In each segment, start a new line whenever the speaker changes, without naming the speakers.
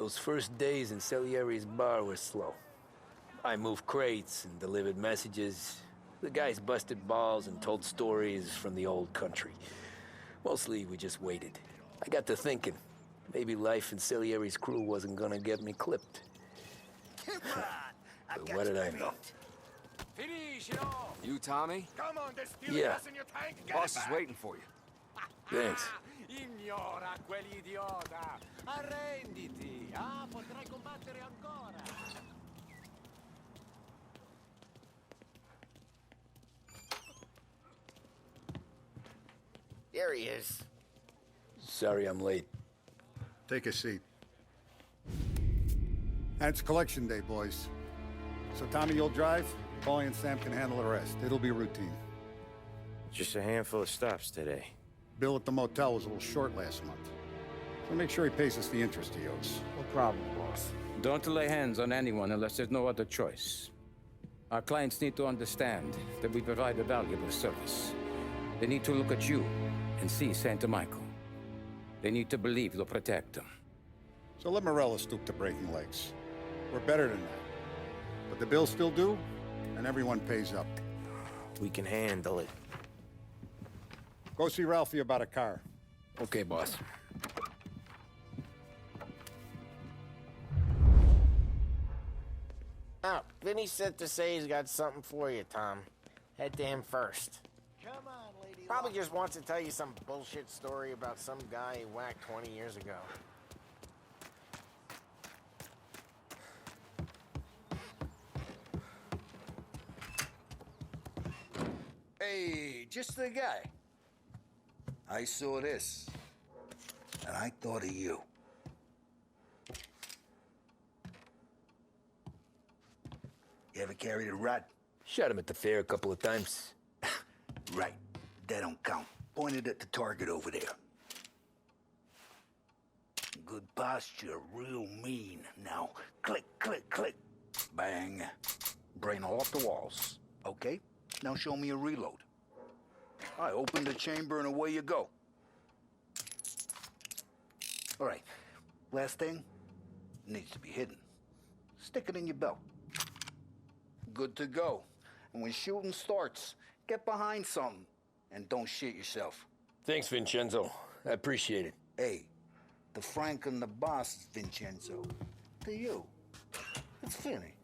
Those first days in Salieri's bar were slow. I moved crates and delivered messages. The guys busted balls and told stories from the old country. Mostly, we just waited. I got to thinking, maybe life in Salieri's crew wasn't gonna get me clipped. But what did I know?
You, Tommy?
Come on, there's still
Yeah.
gas in your tank. Get
Boss
it
is
back.
waiting for you.
Thanks.
Ignora quell'idiota. Arrenditi. Ah, potrai combattere ancora.
There he is.
Sorry I'm late.
Take a seat. And it's collection day, boys. So Tommy, you'll drive. Paulie and Sam can handle the rest. It'll be routine.
Just a handful of stops today.
Bill at the motel was a little short last month. So make sure he pays us the interest he owes.
No problem, boss. Don't lay hands on anyone unless there's no other choice. Our clients need to understand that we provide a valuable service. They need to look at you and see Santa Michael. They need to believe you'll protect them.
So let Morella stoop to breaking legs. We're better than that. But the bills still due, and everyone pays up.
We can handle it.
Go see Ralphie about a car.
Okay, boss.
Oh, Vinny said to say he's got something for you, Tom. Head to him first.
Come on, lady.
Probably just wants to tell you some bullshit story about some guy he whacked 20 years ago.
Hey, just the guy. I saw this, and I thought of you. You ever carried a rod?
Shot him at the fair a couple of times.
Right, that don't count. Pointed at the target over there. Good posture, real mean. Now, click, click, click. Bang. Brain all off the walls. Okay, now show me a reload. I open the chamber and away you go. All right, last thing, needs to be hidden. Stick it in your belt. Good to go. And when shooting starts, get behind something and don't shit yourself.
Thanks, Vincenzo. I appreciate it.
Hey, the Frank and the boss is Vincenzo. To you, it's Vinny.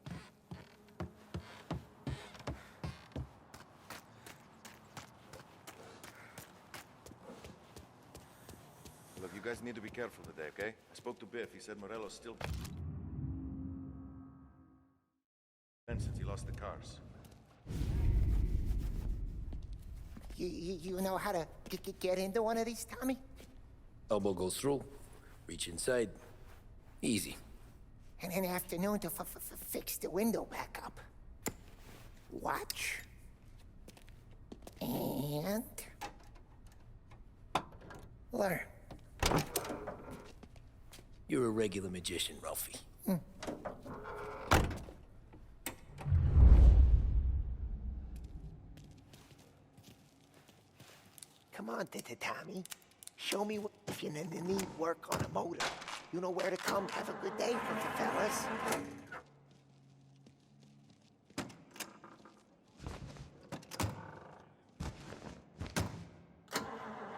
Look, you guys need to be careful today, okay? I spoke to Biff. He said Morello's still... since he lost the cars.
You know how to get into one of these, Tommy?
Elbow goes through. Reach inside. Easy.
And an afternoon to fix the window back up. Watch. And... learn.
You're a regular magician, Ralphie.
Come on, Tommy. Show me if you need work on a motor. You know where to come. Have a good day, fellas.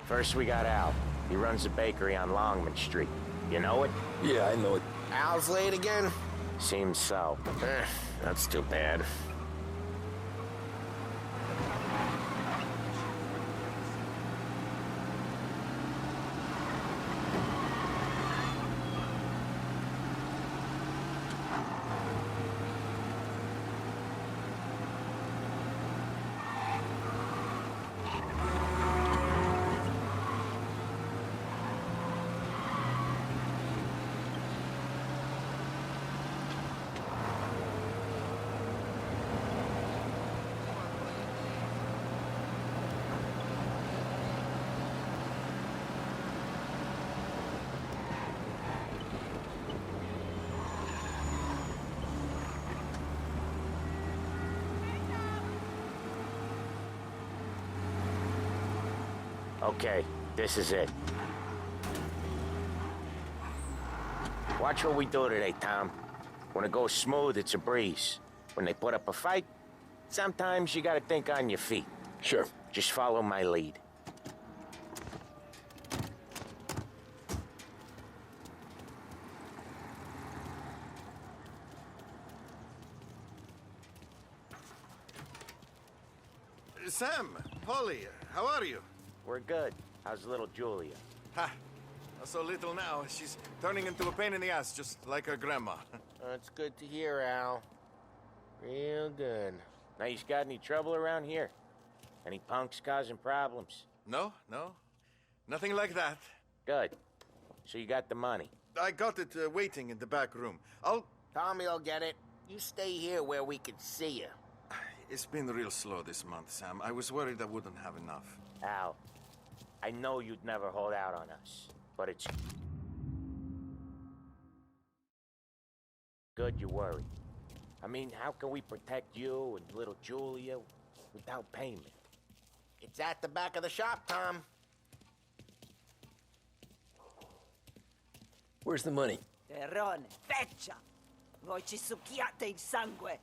First we got Al. He runs a bakery on Longman Street. You know it?
Yeah, I know it.
Al's late again? Seems so. That's too bad. Okay, this is it. Watch what we do today, Tom. When it goes smooth, it's a breeze. When they put up a fight, sometimes you gotta think on your feet.
Sure.
Just follow my lead.
Sam, Polly, how are you?
We're good. How's little Julia?
Ha! So little now, she's turning into a pain in the ass, just like her grandma.
That's good to hear, Al. Real good. Now, you got any trouble around here? Any punks causing problems?
No, no. Nothing like that.
Good. So you got the money?
I got it waiting in the back room.
Tommy will get it. You stay here where we can see you.
It's been real slow this month, Sam. I was worried I wouldn't have enough.
Al, I know you'd never hold out on us, but it's good you worry. I mean, how can we protect you and little Julia without payment?
It's at the back of the shop, Tom.
Where's the money?
Terrone, feccia! Voi ci succhiate il sangue!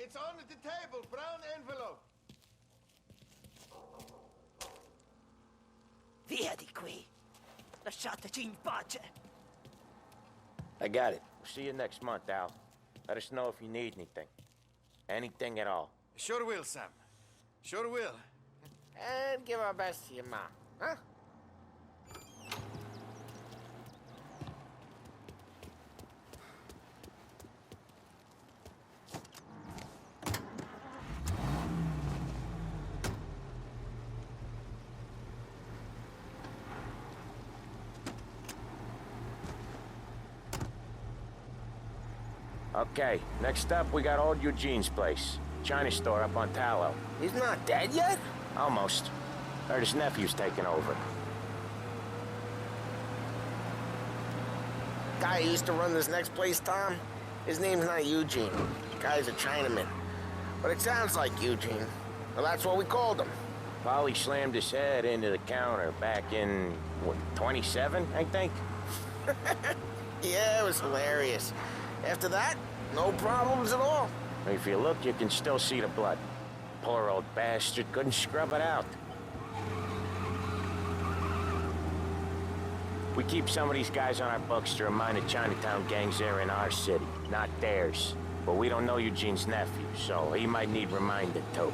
It's on the table, brown envelope.
Via di qui! Lasciateci in pace!
I got it.
See you next month, Al. Let us know if you need anything. Anything at all.
Sure will, Sam. Sure will.
And give our best to your mom, huh?
Okay, next up, we got old Eugene's place. China store up on Tallow.
He's not dead yet?
Almost. Heard his nephew's taking over.
Guy who used to run this next place, Tom? His name's not Eugene. Guy's a Chinaman. But it sounds like Eugene. Well, that's what we called him.
Polly slammed his head into the counter back in, what, 27, I think?
Yeah, it was hilarious. After that, no problems at all.
If you look, you can still see the blood. Poor old bastard couldn't scrub it out. We keep some of these guys on our books to remind the Chinatown gangs they're in our city, not theirs. But we don't know Eugene's nephew, so he might need reminded too.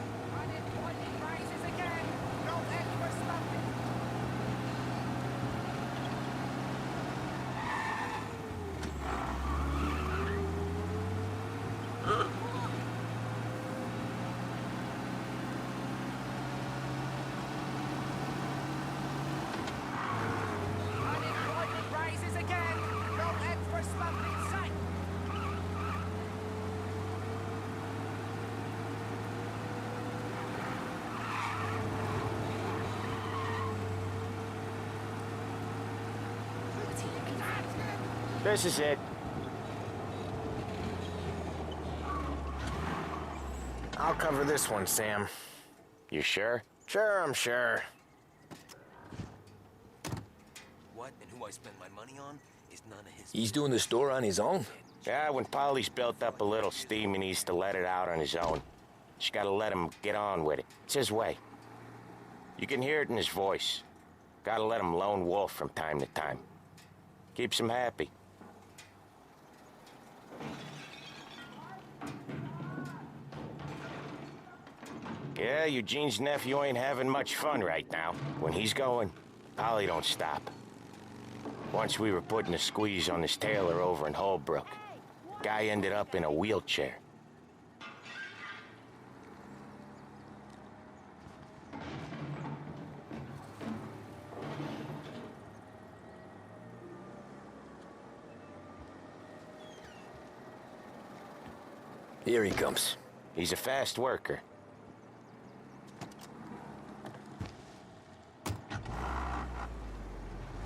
This is it.
I'll cover this one, Sam.
You sure?
Sure, I'm sure.
What and who I spend my money on is none of his...
He's doing the store on his own?
Yeah, when Polly's built up a little steam, he needs to let it out on his own. Just gotta let him get on with it. It's his way. You can hear it in his voice. Gotta let him lone wolf from time to time. Keeps him happy. Yeah, Eugene's nephew ain't having much fun right now. When he's going, Polly don't stop. Once we were putting a squeeze on this tailor over in Holbrook. Guy ended up in a wheelchair.
Here he comes.
He's a fast worker.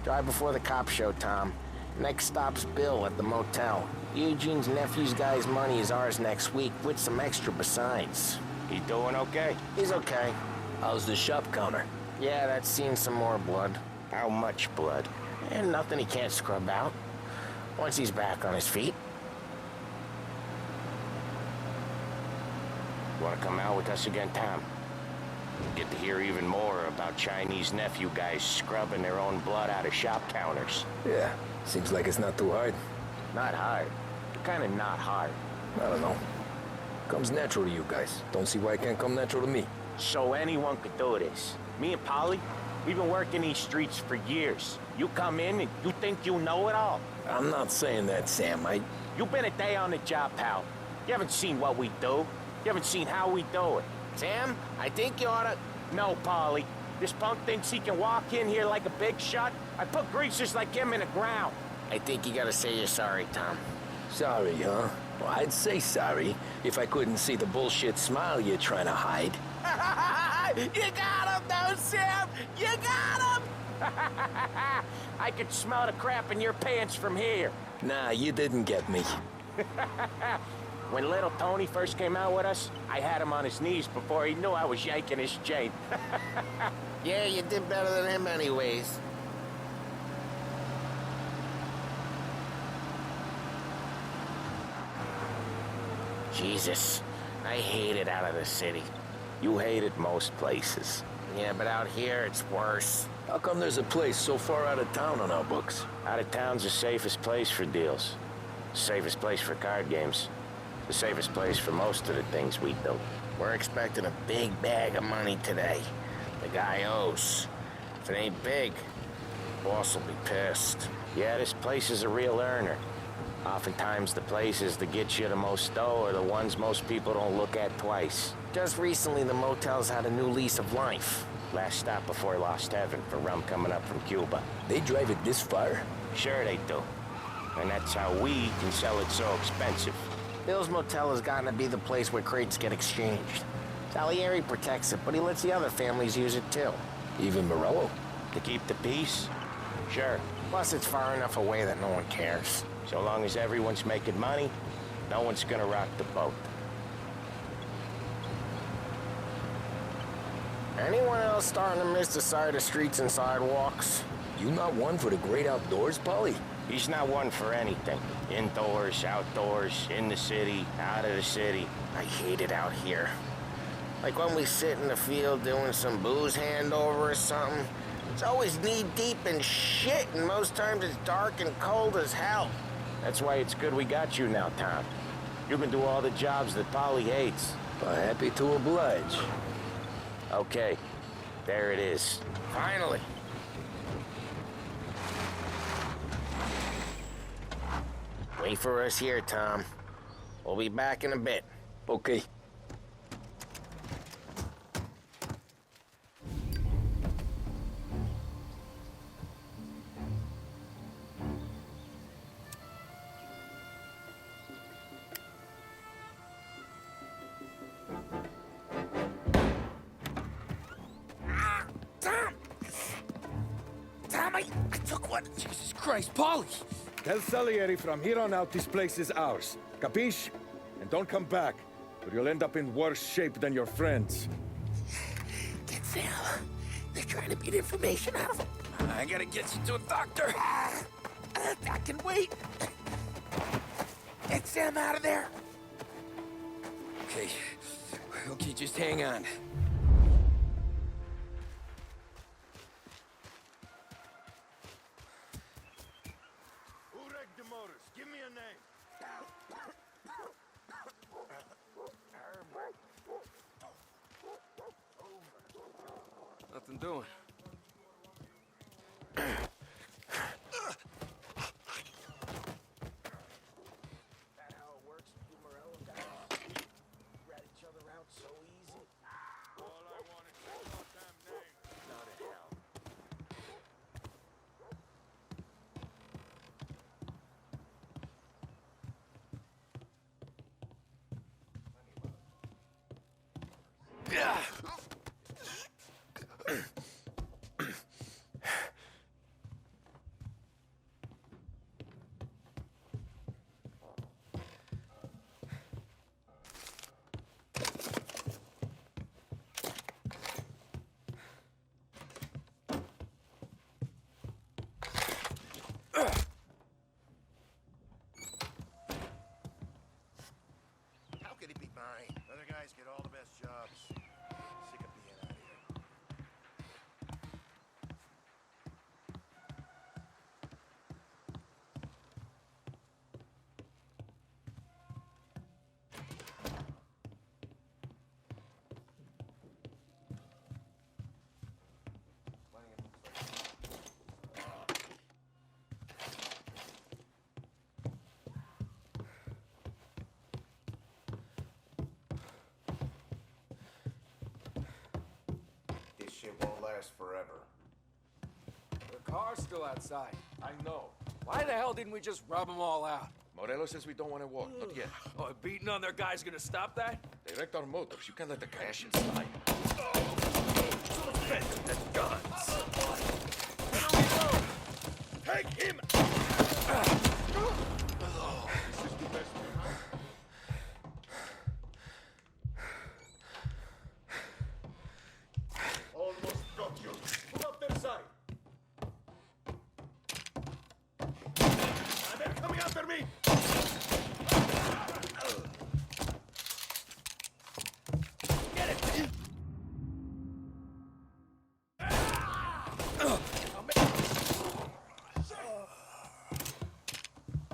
Drive before the cop show, Tom. Next stop's Bill at the motel. Eugene's nephew's guy's money is ours next week, with some extra besides.
He doing okay?
He's okay.
How's the shop counter?
Yeah, that's seen some more blood.
How much blood?
And nothing he can't scrub out. once he's back on his feet.
You want to come out with us again, Tom? Get to hear even more about Chinese nephew guys scrubbing their own blood out of shop counters.
Yeah, seems like it's not too hard.
Not hard. Kind of not hard.
I don't know. Comes natural to you guys. Don't see why it can't come natural to me.
So anyone could do this. Me and Polly, we've been working these streets for years. You come in and you think you know it all.
I'm not saying that, Sam.
You've been a day on the job, pal. You haven't seen what we do. You haven't seen how we do it.
Sam, I think you oughta...
No, Polly. This punk thinks he can walk in here like a big shot. I put greasers like him in the ground.
I think you gotta say you're sorry, Tom.
Sorry, huh? Well, I'd say sorry if I couldn't see the bullshit smile you're trying to hide.
You got him, though, Sam! You got him!
I could smell the crap in your pants from here.
Nah, you didn't get me.
When little Tony first came out with us, I had him on his knees before he knew I was yanking his chain.
Yeah, you did better than him anyways. Jesus, I hate it out of the city.
You hate it most places.
Yeah, but out here, it's worse.
How come there's a place so far out of town on our books?
Out of town's the safest place for deals. Safest place for card games. The safest place for most of the things we do.
We're expecting a big bag of money today. The guy owes. If it ain't big, boss will be pissed.
Yeah, this place is a real earner. Oftentimes the places that get you the most dough are the ones most people don't look at twice.
Just recently, the motel's had a new lease of life.
Last stop before Lost Heaven for rum coming up from Cuba.
They drive it this far?
Sure they do. And that's how we can sell it so expensive.
Bill's Motel has gotten to be the place where crates get exchanged. Salieri protects it, but he lets the other families use it too.
Even Morello?
To keep the peace? Sure.
Plus, it's far enough away that no one cares.
So long as everyone's making money, no one's gonna rock the boat.
Anyone else starting to miss the side of streets and sidewalks?
You not one for the great outdoors, Polly?
He's not one for anything. Indoors, outdoors, in the city, out of the city.
I hate it out here. Like when we sit in the field doing some booze handover or something. It's always knee-deep in shit, and most times it's dark and cold as hell.
That's why it's good we got you now, Tom. You can do all the jobs that Polly hates.
Happy to oblige.
Okay, there it is.
Finally. Wait for us here, Tom. We'll be back in a bit.
Okay.
Tom, I took one.
Jesus Christ, Polly!
Tell Salieri from here on out this place is ours. Capiche? And don't come back, or you'll end up in worse shape than your friends.
Get Sam. They're trying to beat information out of him.
I gotta get you to a doctor.
I can wait. Get Sam out of there.
Okay, just hang on.
Who wrecked the motors? Give me a name.
Nothing doing.
That how it works with you, Morello guys? Rat each other out so easy.
All I want is your goddamn name.
Go to hell.
won't last forever.
The car's still outside.
I know.
Why the hell didn't we just rub them all out?
Morelos says we don't want to walk, not yet.
Oh, beating on their guys gonna stop that?
They wrecked our motors. You can't let the cash slide.
The guns!
Take him!
Almost got you. Pull up their side. They're coming after me!
Get it!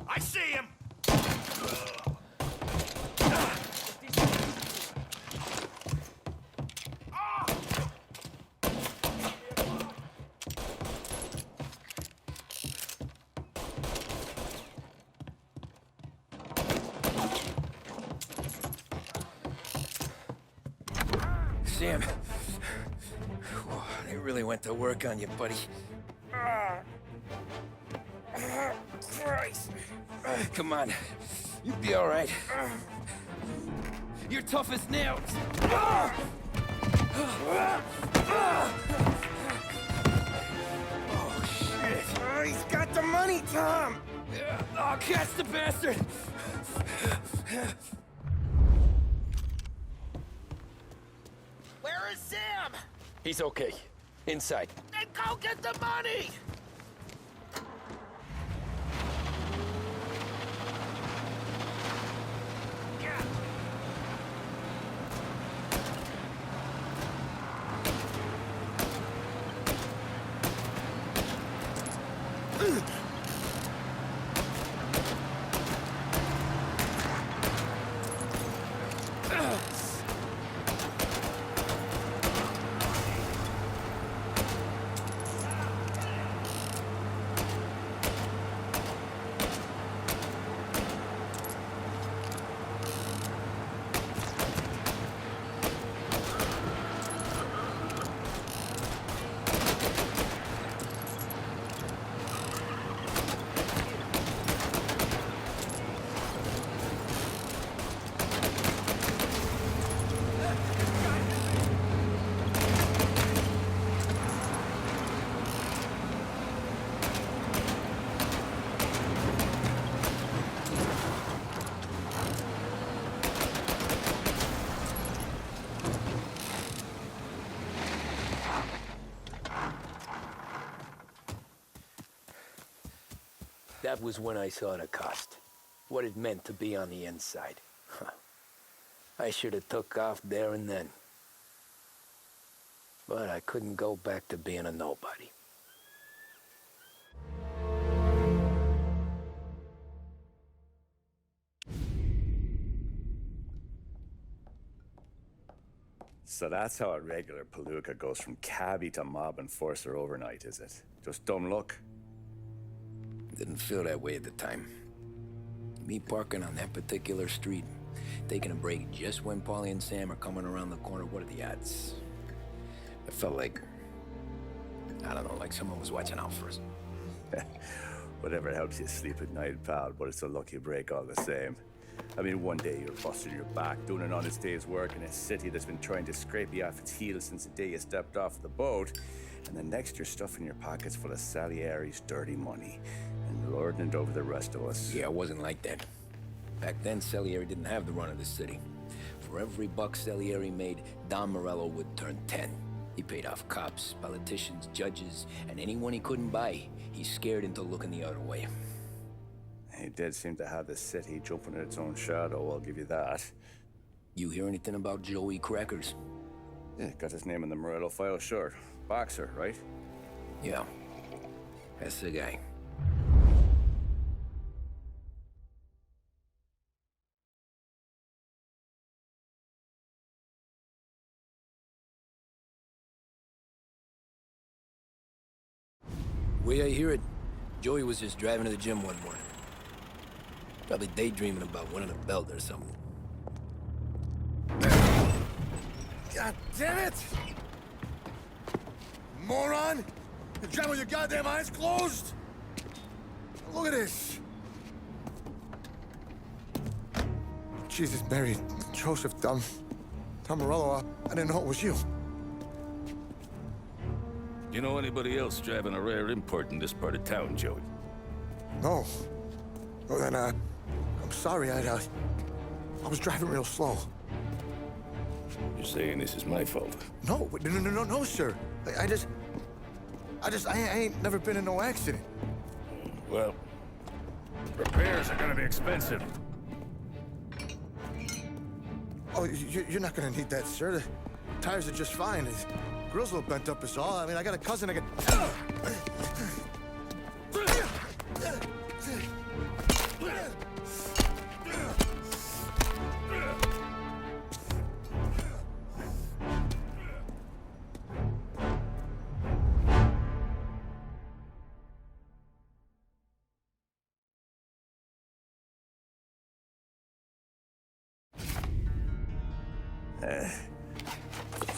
I see him!
Sam. They really went to work on you, buddy. Christ. Come on. You'll be all right. You're tough as nails. Oh, shit. He's got the money, Tom. Oh, catch the bastard.
Where is Sam?
He's okay. Inside.
Then go get the money!
That was when I saw the cost. What it meant to be on the inside. Huh. I should have took off there and then. But I couldn't go back to being a nobody.
So that's how a regular palooka goes from cabbie to mob enforcer overnight, is it? Just dumb luck?
Didn't feel that way at the time. Me parking on that particular street, taking a break just when Paulie and Sam are coming around the corner, what are the odds? It felt like, I don't know, like someone was watching out for us.
Whatever helps you sleep at night, pal, but it's a lucky break all the same. I mean, one day you're busting your back, doing an honest day's work in a city that's been trying to scrape you off its heels since the day you stepped off the boat, and the next you're stuffing your pockets full of Salieri's dirty money and lording it over the rest of us.
Yeah, it wasn't like that. Back then, Salieri didn't have the run of the city. For every buck Salieri made, Don Morello would turn 10. He paid off cops, politicians, judges, and anyone he couldn't buy, he scared into looking the other way.
He did seem to have the city jumping in its own shadow, I'll give you that.
You hear anything about Joey Crackers?
Yeah, got his name in the Morello file, sure. Boxer, right?
Yeah, that's the guy. Way I hear it, Joey was just driving to the gym one morning. Probably daydreaming about winning a belt or something.
God damn it! moron! You drive with your goddamn eyes closed? Look at this. Jesus, Mary, Joseph, Tom Morello, I didn't know it was you.
You know anybody else driving a rare import in this part of town, Joey?
No. Well, then, I'm sorry, I was driving real slow.
You're saying this is my fault?
No, sir. I ain't never been in no accident.
Well, repairs are gonna be expensive.
Oh, you're not gonna need that, sir. The tires are just fine. His grill's a little bent up is all. I mean, I got a cousin that can...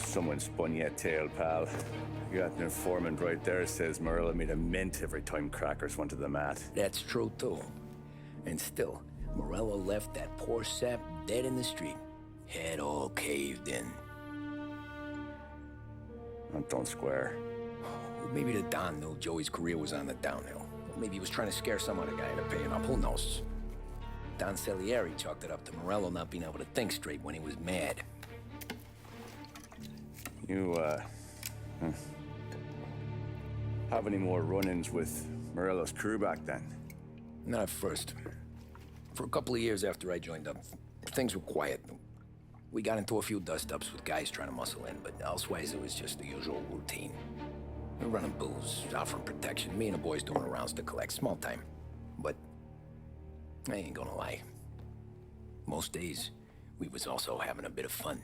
Someone spun you a tail, pal. You got an informant right there says Morello made a mint every time crackers went to the mat.
That's true, too. And still, Morello left that poor sap dead in the street. Head all caved in.
Don't square.
Maybe the Don knew Joey's career was on the downhill. Maybe he was trying to scare some other guy into paying up. Who knows? Don Salieri chalked it up to Morello not being able to think straight when he was mad.
You, have any more run-ins with Morello's crew back then?
Not at first. For a couple of years after I joined up, things were quiet. We got into a few dust-ups with guys trying to muscle in, but elsewise it was just the usual routine. We were running booze, offering protection, me and the boys doing rounds to collect, small time. But I ain't gonna lie. Most days, we was also having a bit of fun.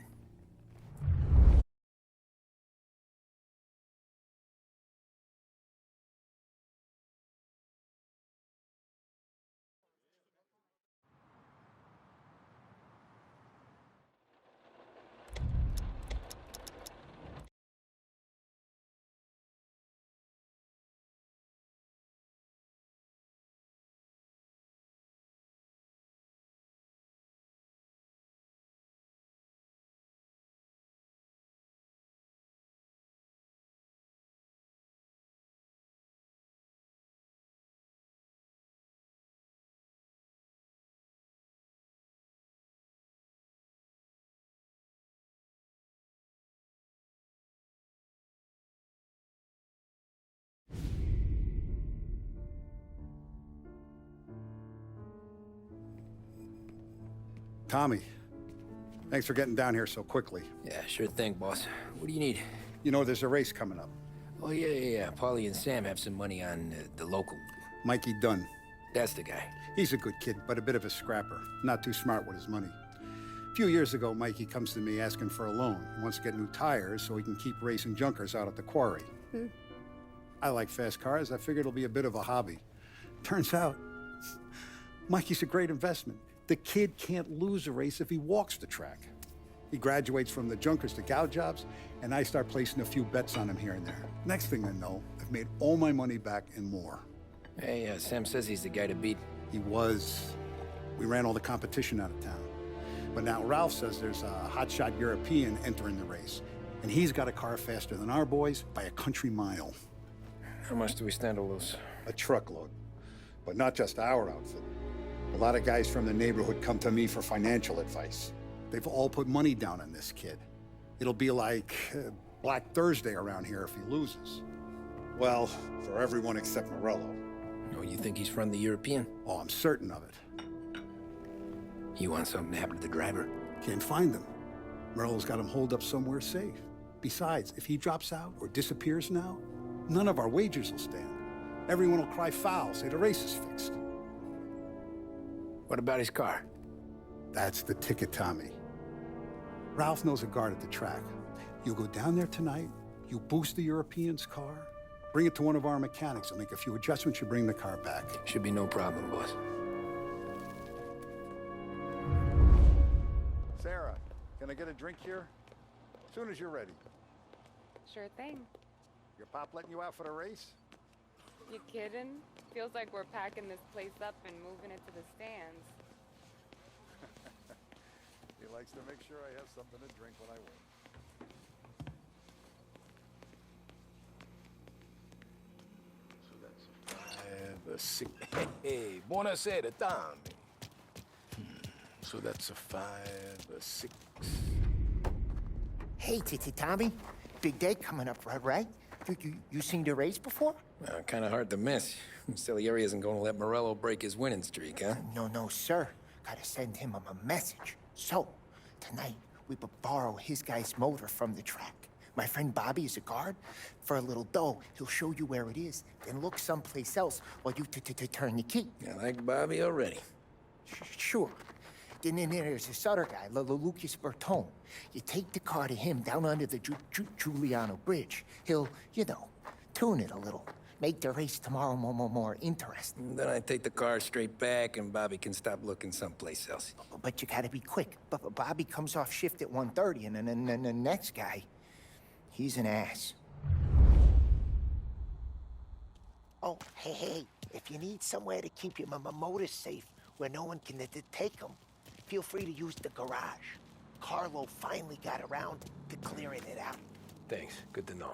Tommy, thanks for getting down here so quickly.
Yeah, sure thing, boss. What do you need?
You know, there's a race coming up.
Oh, yeah. Paulie and Sam have some money on the local.
Mikey Dunn.
That's the guy.
He's a good kid, but a bit of a scrapper. Not too smart with his money. A few years ago, Mikey comes to me asking for a loan. He wants to get new tires so he can keep racing junkers out at the quarry. I like fast cars. I figured it'll be a bit of a hobby. Turns out, Mikey's a great investment. The kid can't lose a race if he walks the track. He graduates from the junkers to gal jobs, and I start placing a few bets on him here and there. Next thing I know, I've made all my money back and more.
Hey, Sam says he's the guy to beat.
He was. We ran all the competition out of town. But now Ralph says there's a hotshot European entering the race, and he's got a car faster than our boys by a country mile.
How much do we stand to lose?
A truckload. But not just our outfit. A lot of guys from the neighborhood come to me for financial advice. They've all put money down on this kid. It'll be like Black Thursday around here if he loses. Well, for everyone except Morello.
Oh, you think he's from the European?
Oh, I'm certain of it.
You want something to happen to the driver?
Can't find him. Morello's got him holed up somewhere safe. Besides, if he drops out or disappears now, none of our wagers will stand. Everyone will cry foul, say the race is fixed.
What about his car?
That's the ticket, Tommy. Ralph knows a guard at the track. You go down there tonight, you boost the European's car, bring it to one of our mechanics, and make a few adjustments, you bring the car back.
Should be no problem, boss.
Sarah, can I get a drink here? As soon as you're ready.
Sure thing.
Your pop letting you out for the race?
You kidding? Feels like we're packing this place up and moving it to the stands.
He likes to make sure I have something to drink when I win.
A six. Hey, buonasera, Tommy. So that's a 5, a 6.
Hey, Tommy. Big day coming up, right? You seen the race before?
Kind of hard to miss. Salieri isn't going to let Morello break his winning streak, huh?
No, sir. Gotta send him a message. So, tonight, we borrow his guy's motor from the track. My friend Bobby is a guard. For a little dough, he'll show you where it is, then look someplace else while you turn the key.
I like Bobby already.
Sure. Then there's this other guy, Lucas Bertone. You take the car to him down under the Giuliano Bridge. He'll, tune it a little. Make the race tomorrow more interesting.
Then I take the car straight back and Bobby can stop looking someplace else.
But you gotta be quick. Bobby comes off shift at 1:30, and then the next guy, he's an ass. Oh, hey, if you need somewhere to keep your motor safe where no one can take them, feel free to use the garage. Carlo finally got around to clearing it out.
Thanks. Good to know.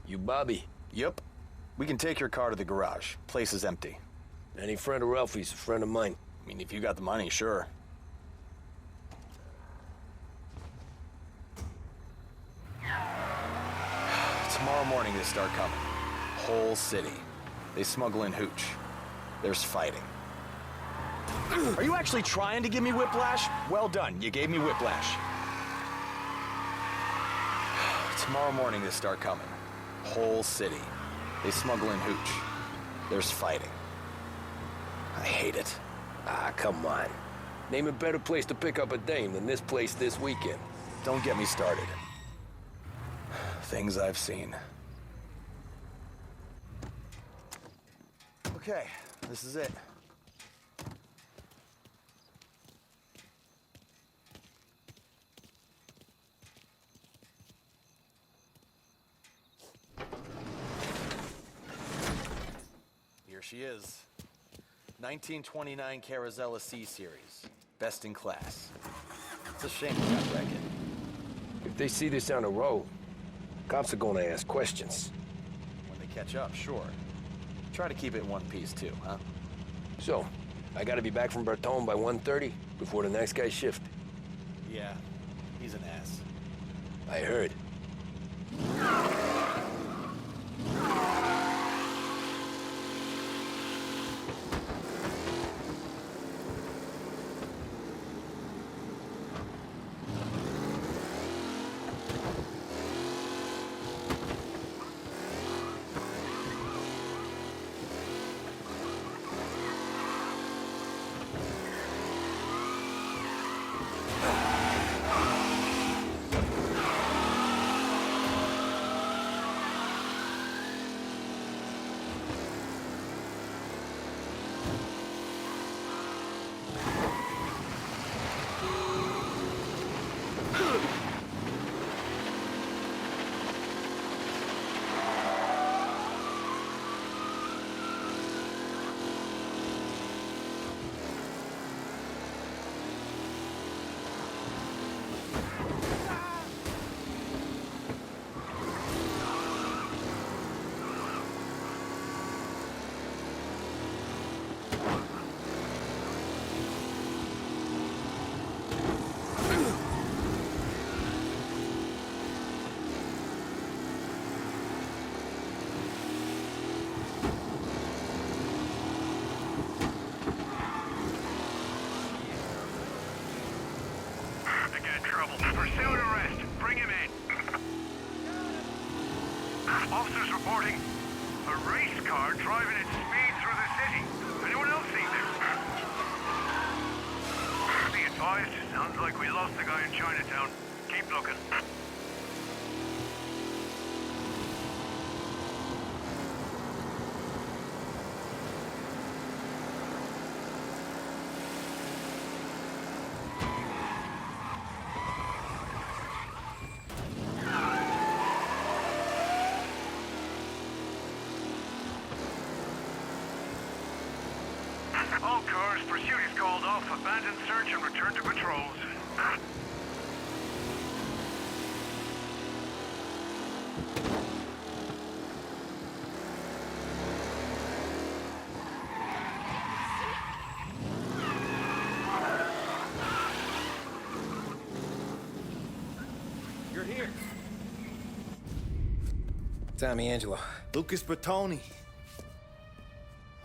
You Bobby?
Yep. We can take your car to the garage. Place is empty.
Any friend of Ralphie's a friend of mine.
I mean, if you got the money, sure. Tomorrow morning they start coming. Whole city. They smuggle in hooch. There's fighting. Are you actually trying to give me whiplash? Well done, you gave me whiplash. Tomorrow morning they start coming. Whole city. They smuggle in hooch. There's fighting. I hate it.
Ah, come on. Name a better place to pick up a dame than this place this weekend.
Don't get me started. Things I've seen. Okay, this is it. Here she is. 1929 Carazella C-Series. Best in class. It's a shame we got wrecked.
If they see this on the road, cops are gonna ask questions.
When they catch up, sure. Try to keep it in one piece, too, huh?
So, I gotta be back from Bertone by 1:30 before the next guy's shift.
Yeah, he's an ass.
I heard.
trouble. Pursuit arrest. Bring him in. Officers reporting a race car driving at speed through the city. Anyone else seen this? Be advised, sounds like we lost the guy in Chinatown. Keep looking. All cars, pursuit is called off. Abandon search and return to patrols.
You're here.
Tommy Angelo.
Lucas Bertoni.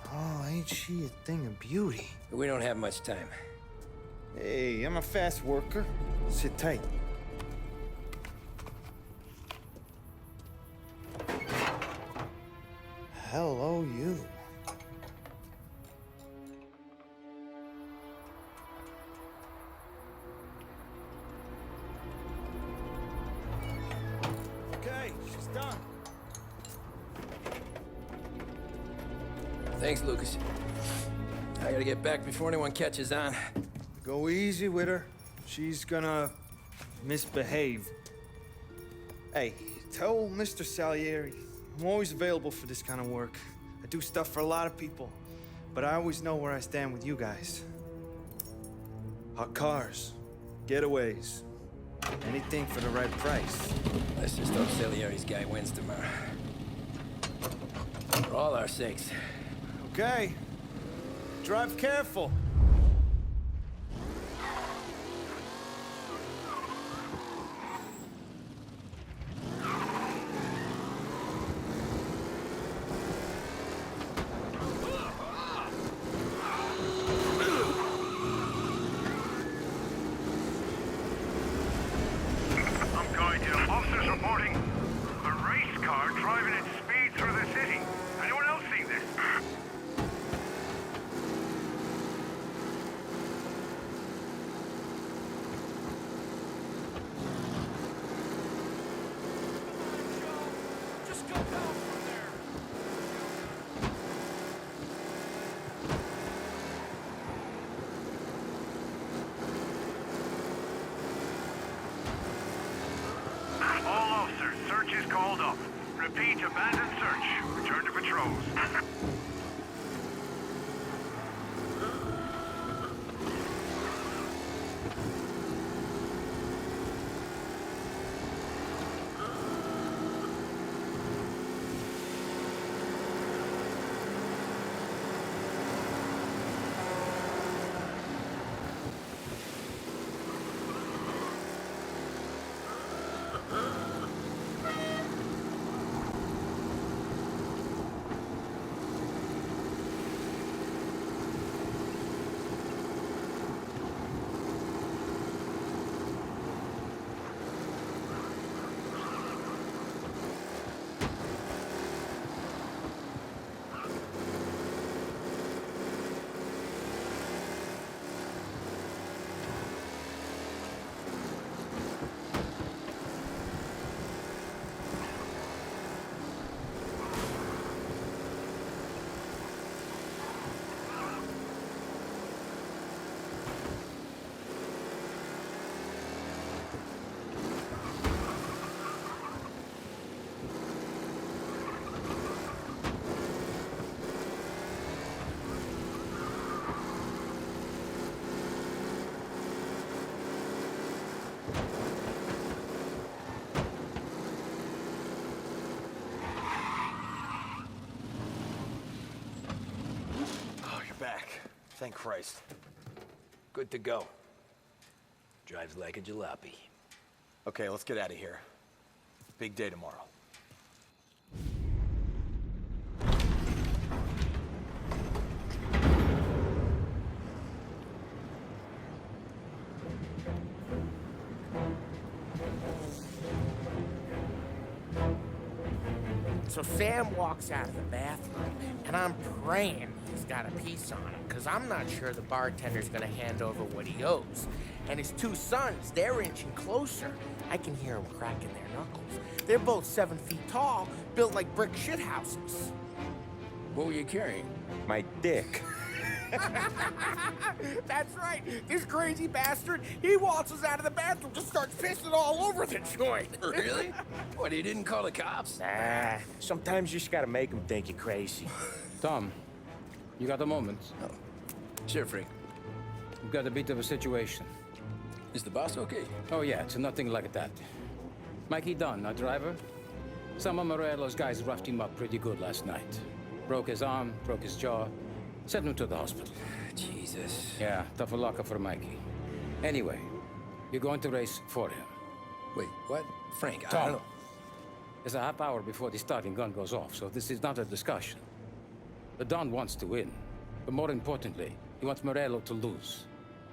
Oh, ain't she a thing of beauty?
We don't have much time.
Hey, I'm a fast worker. Sit tight. Hello, you. Okay, she's done.
Thanks, Lucas. I gotta get back before anyone catches on.
Go easy with her. She's gonna misbehave. Hey, tell Mr. Salieri I'm always available for this kind of work. I do stuff for a lot of people, but I always know where I stand with you guys. Hot cars, getaways, anything for the right price.
Let's just hope Salieri's guy wins tomorrow. For all our sakes.
Okay. Drive careful.
I'm going to. Officers reporting a race car driving at speed through the city. Anyone else seen this?
Just go down from there.
All officers, search is called off. Repeat, abandon search. Return to patrols.
Oh, you're back. Thank Christ.
Good to go. Drives like a jalopy.
Okay, let's get out of here. Big day tomorrow.
So Sam walks out of the bathroom, and I'm praying he's got a piece on him, because I'm not sure the bartender's gonna hand over what he owes. And his two sons, they're inching closer. I can hear them cracking their knuckles. They're both 7 feet tall, built like brick shithouses.
What were you carrying?
My dick.
That's right. This crazy bastard, he waltzes out of the bathroom, just starts pissing all over the joint.
Really? What, he didn't call the cops?
Nah, sometimes you just gotta make them think you're crazy.
Tom, you got a moment?
Oh. Sure, Frank.
We've got a bit of a situation.
Is the boss okay?
Oh, yeah, it's nothing like that. Mikey Dunn, our driver. Some of Morello's guys roughed him up pretty good last night. Broke his arm, broke his jaw. Sent him to the hospital.
Jesus.
Yeah, tough luck for Mikey. Anyway, you're going to race for him.
Wait, what? Frank, I
Tom,
don't know.
it's a half hour before the starting gun goes off, so this is not a discussion. The Don wants to win, but more importantly, he wants Morello to lose.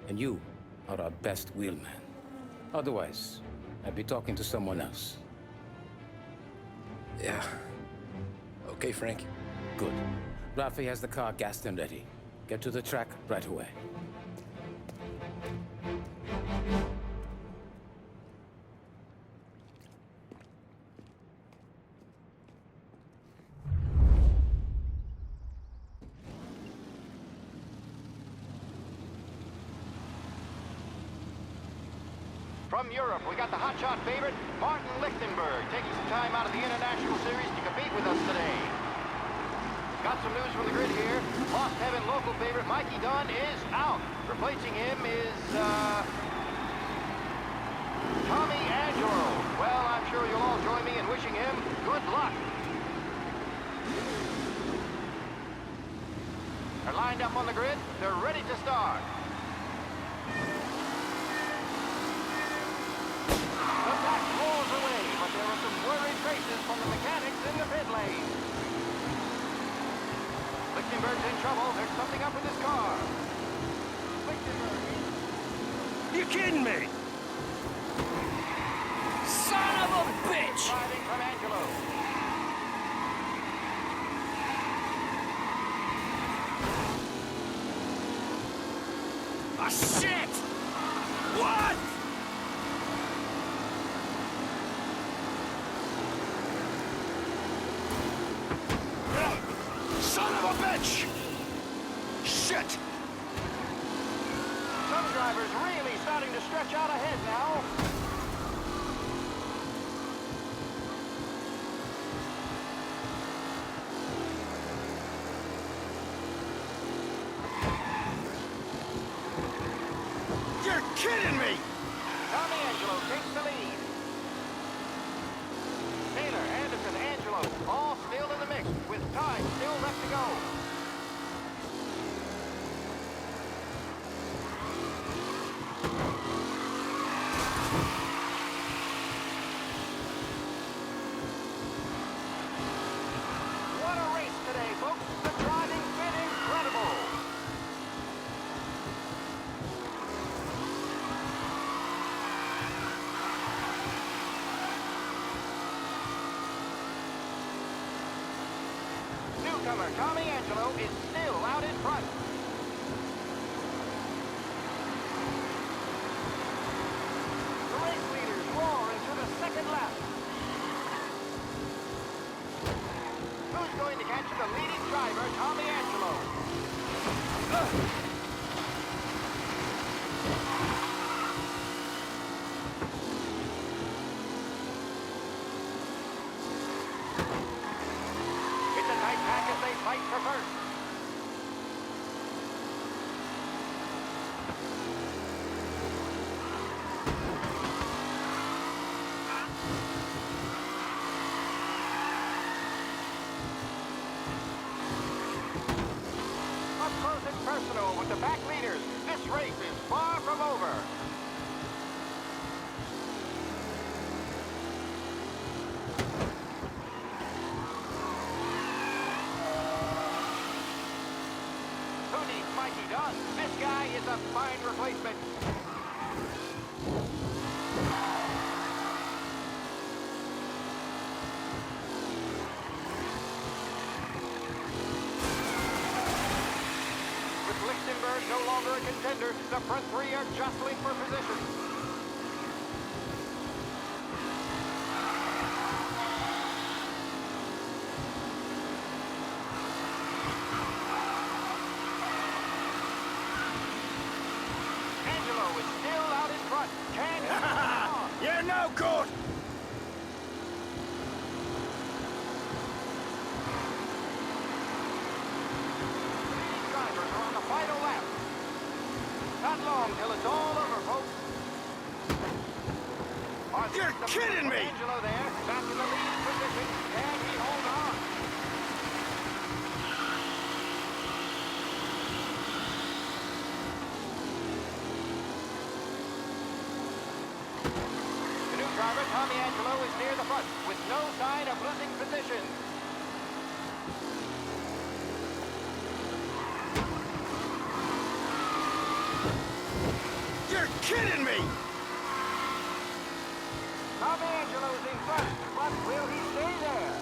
And you are our best wheelman. Otherwise, I'd be talking to someone else.
Yeah. Okay, Frank.
Good. Rafi has the car gassed and ready. Get to the track right away.
From Europe, we got the hotshot favorite, Martin Lichtenberg, taking some time out of the International Series to compete with us today. Got some news from the grid here. Lost Heaven local favorite Mikey Dunn is out. Replacing him is, Tommy Angelo. Well, I'm sure you'll all join me in wishing him good luck. They're lined up on the grid. They're ready to start. The pack rolls away, but there are some worried faces from the mechanics in the pit lane. Lichtenberg's in trouble. There's something up with his car. Lichtenberg.
You kidding me? Son of a bitch!
Driving from Angelo.
Ah, shit! What? Son of a bitch! Shit!
Some drivers really starting to stretch out ahead now.
You're kidding me!
Tommy Angelo takes the lead. Taylor, Anderson, Angelo, all still in the mix, with time still left to go. What a race today, folks. The driving's been incredible. Newcomer Tommy Angelo is still out in front. The race leaders roar into the second lap. Who's going to catch the leading driver, Tommy Angelo? It's a tight pack as they fight for first. Up close and personal with the back leaders. This race is far from over. Who needs Mikey Dunn? This guy is a fine replacement. longer a contender. The front three are jostling for position. Angelo is still out in front. Can he hold on?
You're no good!
Drivers are on the final lap. Not long till it's all over, folks.
You're kidding me!
Angelo there, back in the lead position. Can he hold on? The new driver, Tommy Angelo, is near the front with no sign of losing position.
You're kidding me!
Tommy Angelo's in front, but will he stay there?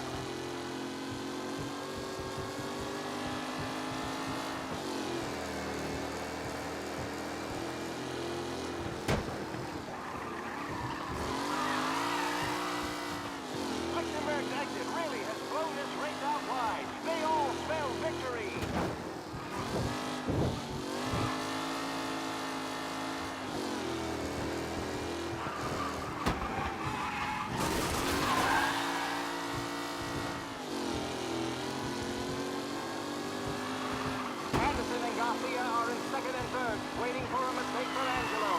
Lichtenberg's exit really has blown this race out wide. They all spell victory. Anderson and Garcia are in second and third, waiting for a mistake from Angelo.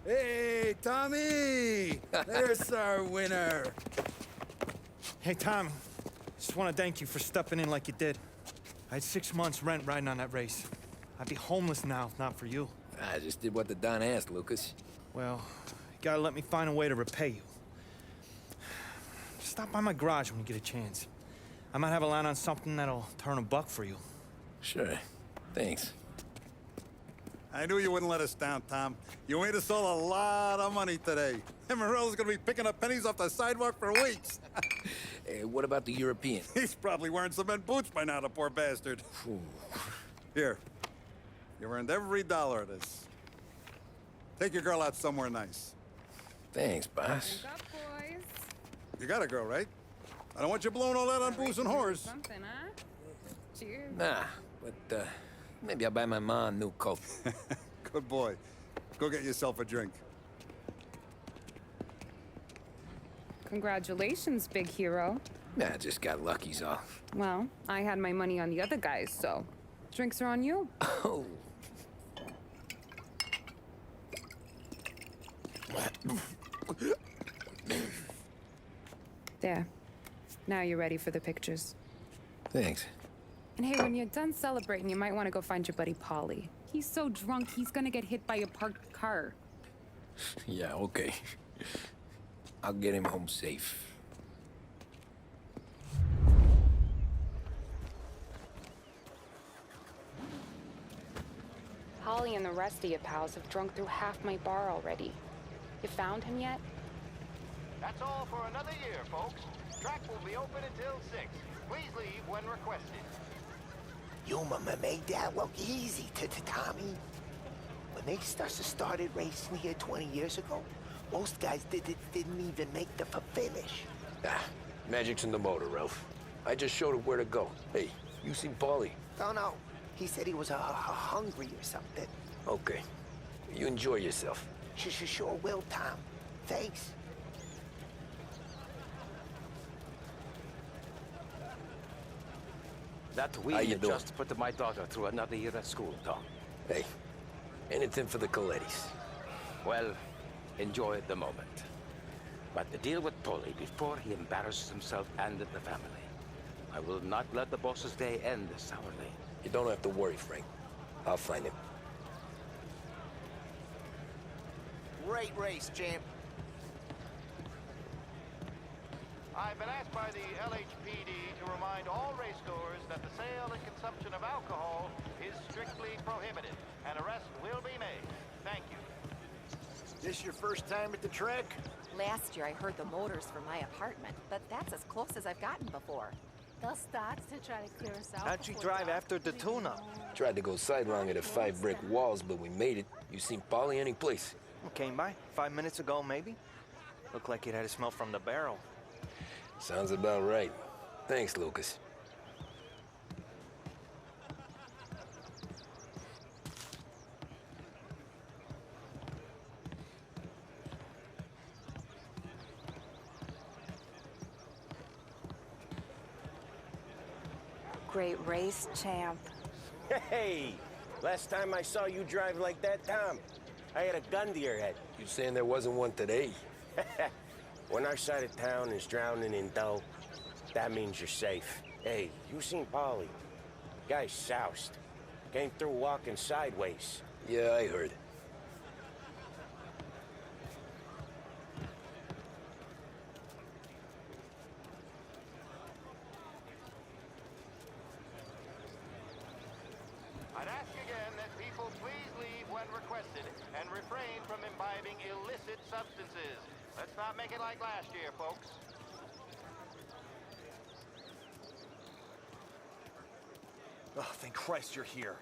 Hey, Tommy! There's our winner.
Hey, Tommy. Just want to thank you for stepping in like you did. I had 6 months rent riding on that race. I'd be homeless now if not for you.
I just did what the Don asked, Lucas.
Well, you gotta let me find a way to repay you. Stop by my garage when you get a chance. I might have a line on something that'll turn $1 for you.
Sure. Thanks.
I knew you wouldn't let us down, Tom. You made us all a lot of money today. And Morello's gonna be picking up pennies off the sidewalk for weeks.
Hey, what about the European?
He's probably wearing cement boots by now, the poor bastard. Here. You earned every dollar of this. Take your girl out somewhere nice.
Thanks, boss.
Wake up, boys.
You got a girl, right? I don't want you blowing all that on booze and whores.
Something, huh? Cheers.
Nah, but, maybe I'll buy my mom a new coat.
Good boy. Go get yourself a drink.
Congratulations, big hero.
Nah, just got lucky's all.
Well, I had my money on the other guys, so drinks are on you.
Oh.
There. Now you're ready for the pictures.
Thanks.
And hey, when you're done celebrating, you might want to go find your buddy Paulie. He's so drunk, he's gonna get hit by a parked car.
Yeah, okay. I'll get him home safe.
Holly and the rest of you pals have drunk through half my bar already. You found him yet?
That's all for another year, folks. Track will be open until 6. Please leave when requested.
You made that look easy to Tommy. When they started racing here 20 years ago, most guys didn't even make the finish.
Ah, magic's in the motor, Ralph. I just showed him where to go. Hey, you seen Paulie?
No. He said he was hungry or something.
Okay. You enjoy yourself.
Sure will, Tom. Thanks.
That
How
wheel
you doing?
just put my daughter through another year at school, Tom.
Hey, anything for the Colettis.
Well, enjoy the moment.
But the deal with Polly before he embarrasses himself and the family. I will not let the boss's day end sourly.
You don't have to worry, Frank. I'll find him.
Great race, champ. I've been asked by the LHPD to remind all racegoers that the sale and consumption of alcohol is strictly prohibited. An arrest will be made. Thank you.
This your first time at the track?
Last year I heard the motors from my apartment, but that's as close as I've gotten before.
They'll start to try to clear us out.
How'd you drive after the tune-up?
Tried to go sidelong at the 5 brick walls, but we made it. You seen Polly any place?
Came by 5 minutes ago, maybe. Looked like it had a smell from the barrel.
Sounds about right. Thanks, Lucas.
Great race, champ.
Hey! Last time I saw you drive like that, Tom, I had a gun to your head.
You saying there wasn't one today?
When our side of town is drowning in dough, that means you're safe. Hey, you seen Polly? Guy's soused. Came through walking sideways.
Yeah, I heard.
I'd ask again that people please leave when requested and refrain from imbibing illicit substances. Let's not make it like last year, folks.
Oh, thank Christ you're here.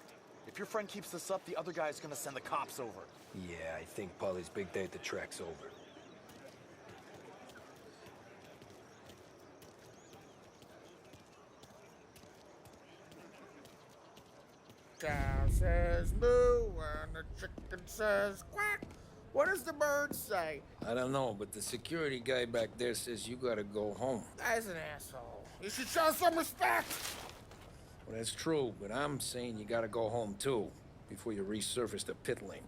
If your friend keeps this up, the other guy's gonna send the cops over.
Yeah, I think Polly's big day at the track's over.
Cow says moo and the chicken says quack. What does the bird say?
I don't know, but the security guy back there says you gotta go home.
Guy's an asshole. You should show some respect.
Well, that's true, but I'm saying you gotta go home too, before you resurface the pit lane.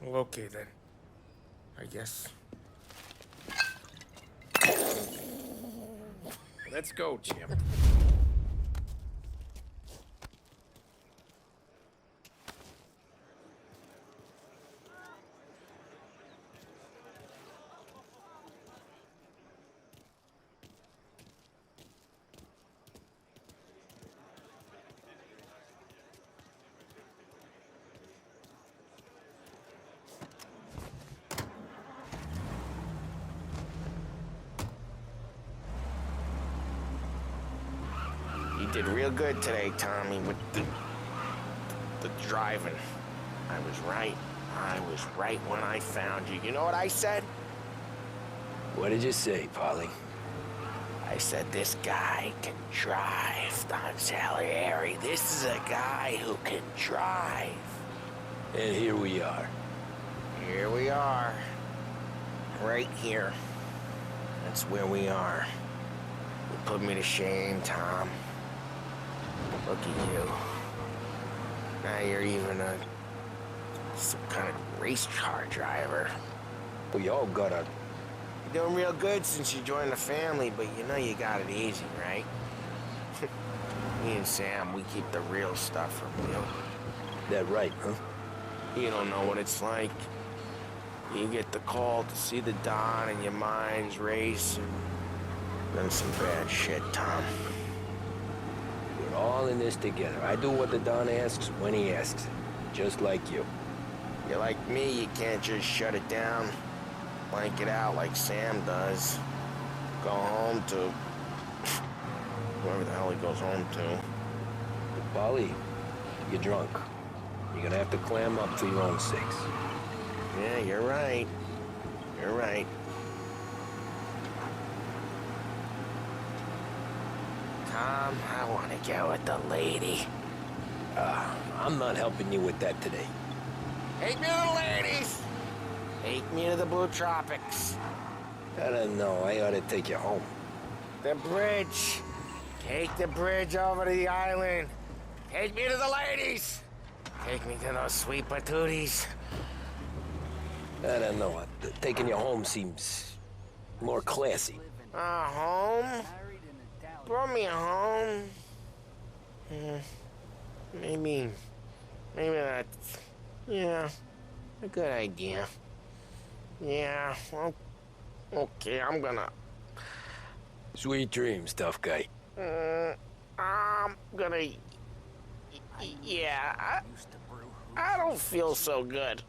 Well, okay then. I guess.
Let's go, champ.
You did real good today, Tommy, with the driving. I was right. I was right when I found you. You know what I said?
What did you say, Polly?
I said, this guy can drive, Don Salieri. This is a guy who can drive.
And here we are.
Here we are. Right here. That's where we are. You put me to shame, Tom. Look at you. Now you're even some kind of race car driver.
We all gotta...
You're doing real good since you joined the family, but you know you got it easy, right? Me and Sam, we keep the real stuff from you.
That right, huh?
You don't know what it's like. You get the call to see the Don and your mind's race. Then some bad shit, Tom.
We're all in this together. I do what the Don asks when he asks. Just like you.
You're like me, you can't just shut it down. Blank it out like Sam does. Go home to... whoever the hell he goes home to.
But Polly, you're drunk. You're gonna have to clam up for your own sakes.
Yeah, you're right. You're right. Tom, I want to go with the lady.
I'm not helping you with that today.
Take me to the ladies! Take me to the Blue Tropics.
I don't know. I ought to take you home.
The bridge. Take the bridge over to the island. Take me to the ladies. Take me to those sweet patooties.
I don't know. Taking you home seems more classy.
Home? Brought me home? Maybe that's, yeah, a good idea. Yeah, well, okay, I'm gonna...
Sweet dreams, tough guy.
I'm gonna... Yeah, I don't feel so good.